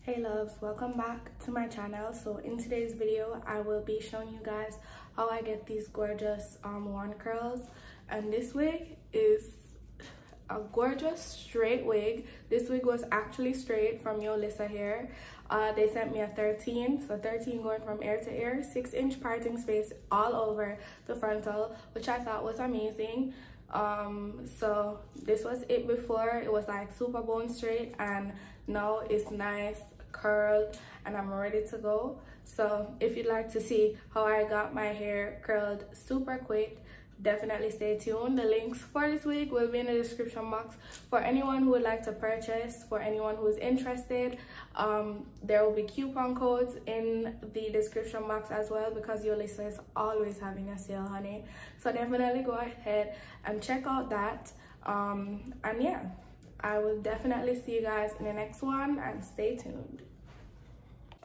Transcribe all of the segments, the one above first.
Hey loves, welcome back to my channel. So in today's video I will be showing you guys how I get these gorgeous wand curls, and this wig is a gorgeous straight wig. This wig was actually straight from Yolissa hair. They sent me a 13, so 13 going from ear to ear, 6-inch parting space all over the frontal, which I thought was amazing. So this was it before. It was like super bone straight, and now it's nice curled and I'm ready to go. So if you'd like to see how I got my hair curled super quick, definitely stay tuned. The links for this wig will be in the description box for anyone who would like to purchase. For anyone who is interested, there will be coupon codes in the description box as well, because Yolissa is always having a sale, honey. So definitely go ahead and check out that. And yeah, I will definitely see you guys in the next one, and stay tuned.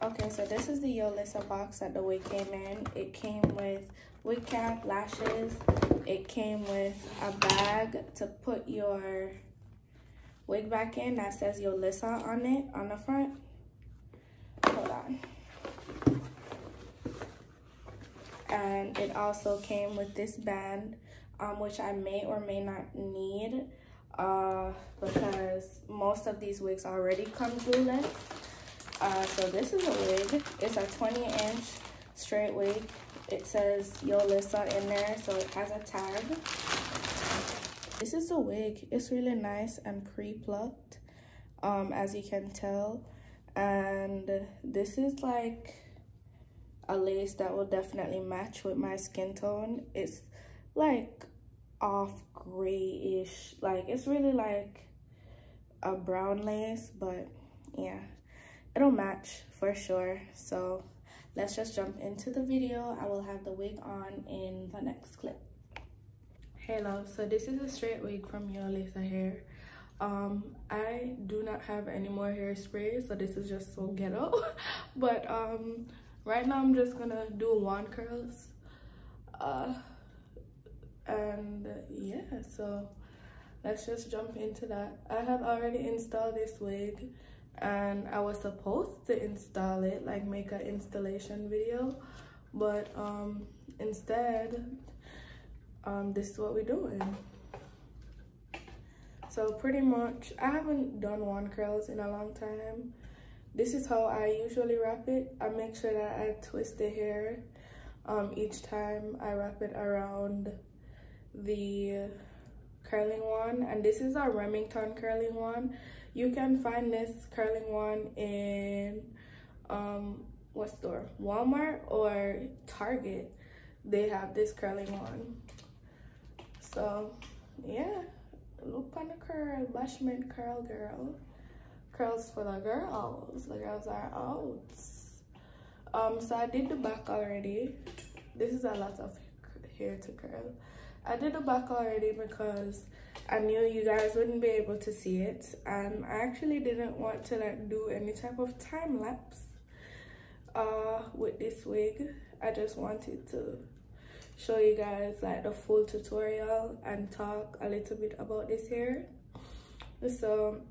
Okay, so this is the Yolissa box that the wig came in. It came with wig cap, lashes. It came with a bag to put your wig back in that says Yolissa on it, on the front. Hold on. And it also came with this band, which I may or may not need, because most of these wigs already come glueless. So this is a wig. It's a 20-inch straight wig. It says Yolissa in there, so it has a tag. This is the wig. It's really nice and pre-plucked, as you can tell. And this is like a lace that will definitely match with my skin tone. It's like off grayish, like it's really like a brown lace, but yeah, it'll match for sure. So let's just jump into the video. I will have the wig on in the next clip. Hey love, so this is a straight wig from Yolissa hair. I do not have any more hairspray, so this is just so ghetto. But right now I'm just gonna do wand curls. And yeah, so let's just jump into that. I have already installed this wig, and I was supposed to install it, like make an installation video, but instead this is what we're doing. So pretty much, I haven't done wand curls in a long time. This is how I usually wrap it. I make sure that I twist the hair each time I wrap it around the curling one. And this is a Remington curling one. You can find this curling one in what store? Walmart or Target. They have this curling one. So yeah, look on the curl, bashment curl girl. Curls for the girls. The girls are out. So I did the back already. This is a lot of hair to curl. I did the back already because I knew you guys wouldn't be able to see it, and I actually didn't want to like do any type of time lapse with this wig. I just wanted to show you guys like the full tutorial and talk a little bit about this hair. So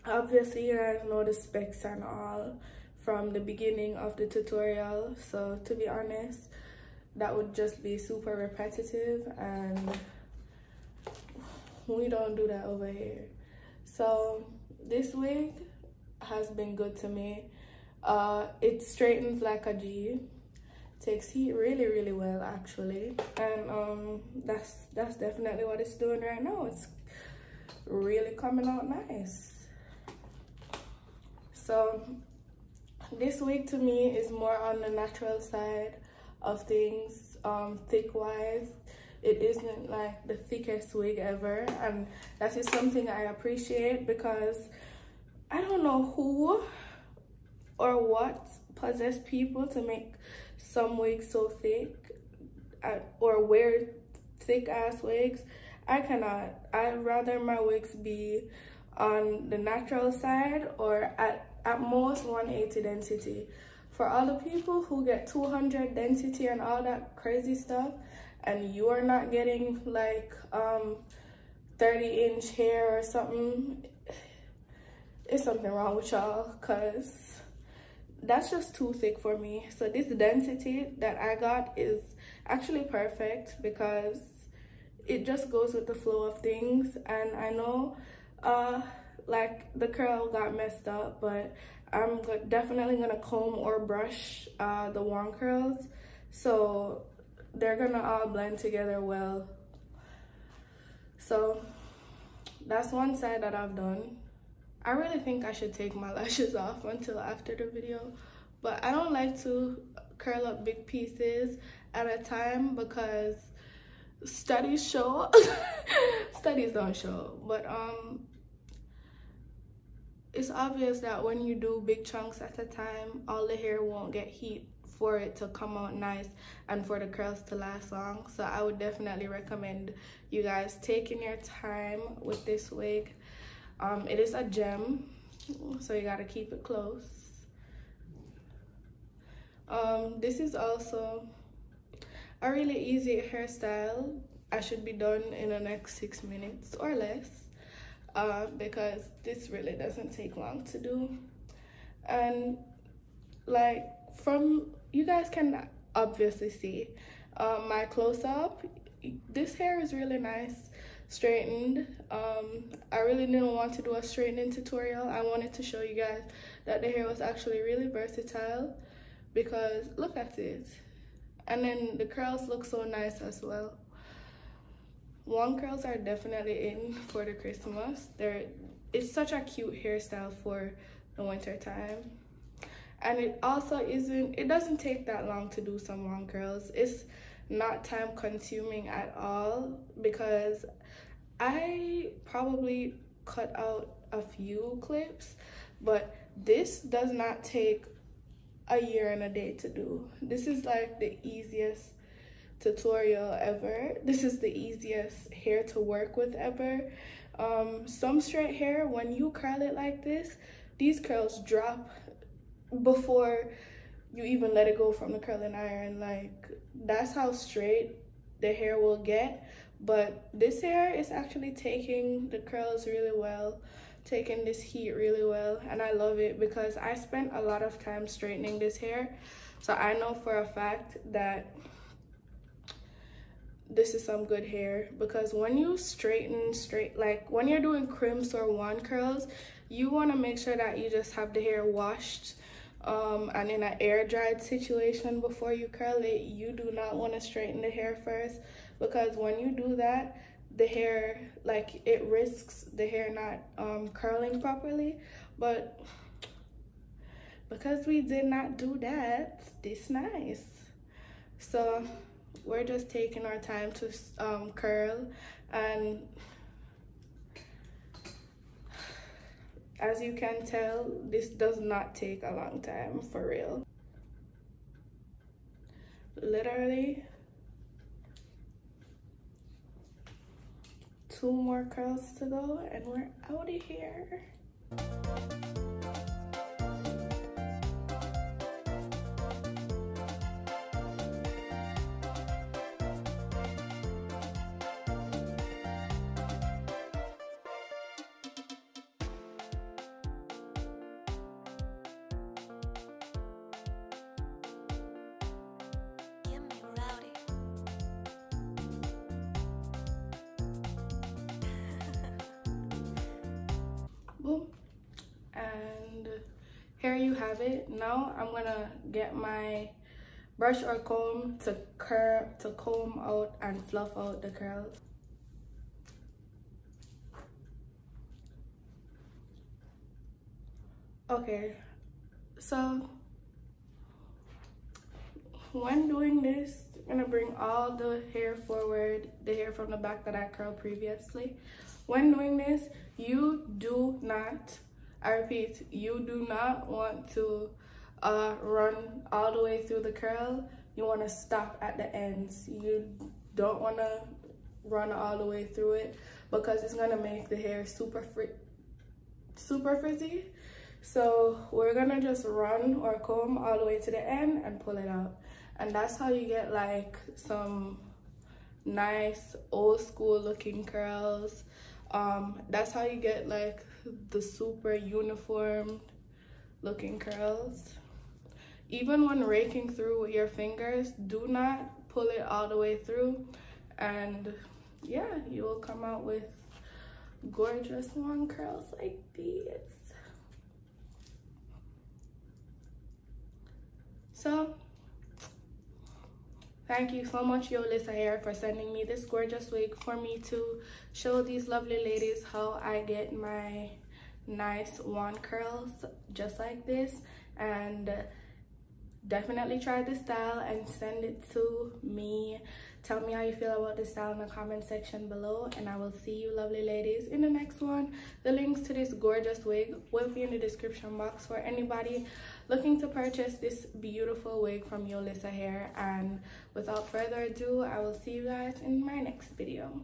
obviously you guys know the specs and all from the beginning of the tutorial, so to be honest, that would just be super repetitive, and we don't do that over here. So this wig has been good to me. It straightens like a G, takes heat really well actually, and that's definitely what it's doing right now. It's really coming out nice. So this wig to me is more on the natural side of things, thick wise. It isn't like the thickest wig ever, and that is something I appreciate, because I don't know who or what possessed people to make some wigs so thick, or wear thick ass wigs. I cannot. I'd rather my wigs be on the natural side, or at most 180 density. For all the people who get 200 density and all that crazy stuff, and you are not getting like 30-inch hair or something, is something wrong with y'all, because that's just too thick for me. So this density that I got is actually perfect because it just goes with the flow of things. And I know like the curl got messed up, but I'm definitely gonna comb or brush the wand curls, so they're gonna all blend together well. So that's one side that I've done. I really think I should take my lashes off until after the video, but I don't like to curl up big pieces at a time because studies show studies don't show, but it's obvious that when you do big chunks at a time, all the hair won't get heat for it to come out nice and for the curls to last long. So I would definitely recommend you guys taking your time with this wig. It is a gem, so you gotta keep it close. This is also a really easy hairstyle. I should be done in the next 6 minutes or less, because this really doesn't take long to do. And like, from you guys can obviously see my close-up, this hair is really nice straightened. I really didn't want to do a straightening tutorial. I wanted to show you guys that the hair was actually really versatile, because look at it. And then the curls look so nice as well. Wand curls are definitely in for the Christmas. It's such a cute hairstyle for the winter time. And it also it doesn't take that long to do some wand curls. It's not time consuming at all, because I probably cut out a few clips, but this does not take a year and a day to do. This is like the easiest tutorial ever. This is the easiest hair to work with ever. Some straight hair, when you curl it like this, these curls drop before you even let it go from the curling iron. Like, that's how straight the hair will get. But this hair is actually taking the curls really well, taking this heat really well, and I love it because I spent a lot of time straightening this hair. So I know for a fact that this is some good hair, because when you straighten like when you're doing crimps or wand curls, you want to make sure that you just have the hair washed and in an air dried situation before you curl it. You do not want to straighten the hair first, because when you do that, the hair, like, it risks the hair not curling properly. But because we did not do that, this nice. So we're just taking our time to curl, and as you can tell, this does not take a long time, for real. Literally 2 more curls to go and we're out of here. Boom. And here you have it. Now I'm gonna get my brush or comb to comb out and fluff out the curls. Okay, so when doing this, I'm gonna bring all the hair forward, the hair from the back that I curled previously. When doing this, you do not, I repeat, you do not want to run all the way through the curl. You want to stop at the ends. You don't want to run all the way through it, because it's gonna make the hair super frizzy. So we're gonna just run or comb all the way to the end and pull it out. And that's how you get like some nice old school looking curls. That's how you get like the super uniform looking curls. Even when raking through with your fingers, do not pull it all the way through, and yeah, you will come out with gorgeous long curls like these. So thank you so much, Yolissa Hair, for sending me this gorgeous wig for me to show these lovely ladies how I get my nice wand curls just like this. And definitely try this style and send it to me. Tell me how you feel about this style in the comment section below, and I will see you lovely ladies in the next one. The links to this gorgeous wig will be in the description box for anybody looking to purchase this beautiful wig from Yolissa Hair. And without further ado, I will see you guys in my next video.